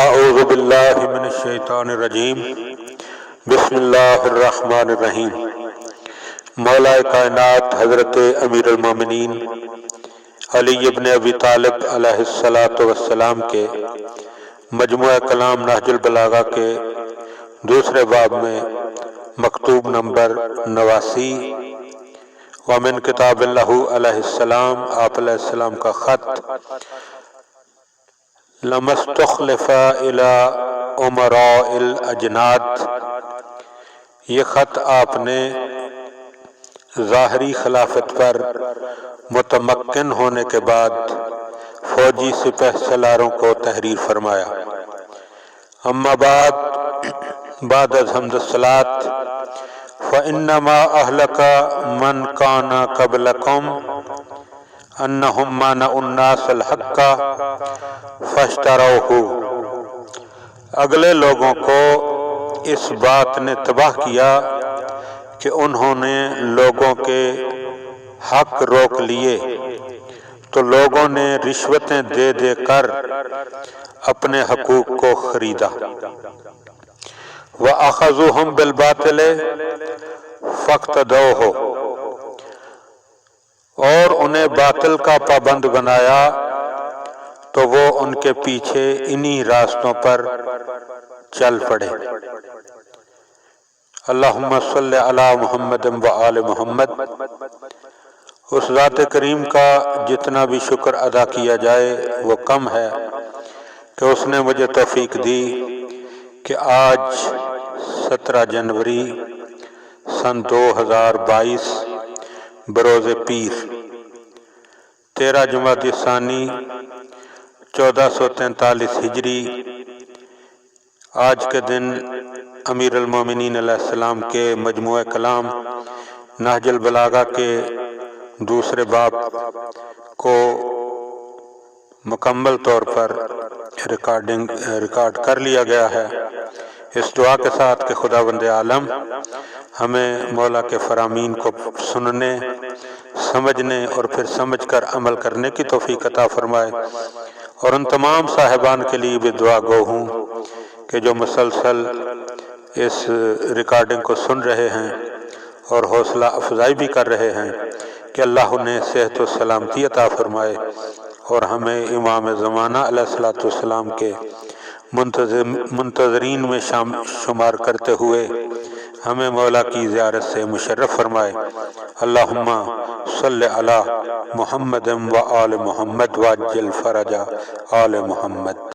اعوذ باللہ من الشیطان الرجیم بسم اللہ الرحمن الرحیم۔ مولا کائنات حضرت امیر المومنین علی ابن ابی طالب علیہ السلام کے مجموعہ کلام نہج البلاغہ کے دوسرے باب میں مکتوب نمبر 89 ومن کتاب اللہ علیہ السلام، آپ علیہ السلام کا خط لمستخلف الى امراء الاجناد، یہ خط آپ نے ظاہری خلافت پر متمکن ہونے کے بعد فوجی سپہ سالاروں کو تحریر فرمایا۔ اما بعد از حمد الصلاۃ فانما اہلک من کان قبلکم انہم مانعوا الناس الحق فاشتروہ، اگلے لوگوں کو اس بات نے تباہ کیا کہ انہوں نے لوگوں کے حق روک لیے تو لوگوں نے رشوتیں دے دے کر اپنے حقوق کو خریدا۔ وَأَخَذُوهُمْ بِالْبَاطِلِ فَاقْتَدَوْهُ، اور انہیں باطل کا پابند بنایا تو وہ ان کے پیچھے انہی راستوں پر چل پڑے۔ اللہم صلی علی محمد و آل محمد۔ اس ذات کریم کا جتنا بھی شکر ادا کیا جائے وہ کم ہے کہ اس نے مجھے توفیق دی کہ آج 17 جنوری سن 2022 بروز پیر 13 جمادی ثانی 1443 ہجری، آج کے دن امیر المومنین علیہ السلام کے مجموعہ کلام نہج البلاغہ کے دوسرے باب کو مکمل طور پر ریکارڈ کر لیا گیا ہے، اس دعا کے ساتھ کہ خداوند عالم ہمیں مولا کے فرامین کو سننے، سمجھنے اور پھر سمجھ کر عمل کرنے کی توفیق عطا فرمائے، اور ان تمام صاحبان کے لیے بھی دعا گو ہوں کہ جو مسلسل اس ریکارڈنگ کو سن رہے ہیں اور حوصلہ افزائی بھی کر رہے ہیں کہ اللہ انہیں صحت و سلامتی عطا فرمائے، اور ہمیں امام زمانہ علیہ السلام کے منتظرین میں شمار کرتے ہوئے ہمیں مولا کی زیارت سے مشرف فرمائے۔ اللہم صلی علی محمد و آل محمد وعجل فرج آل محمد۔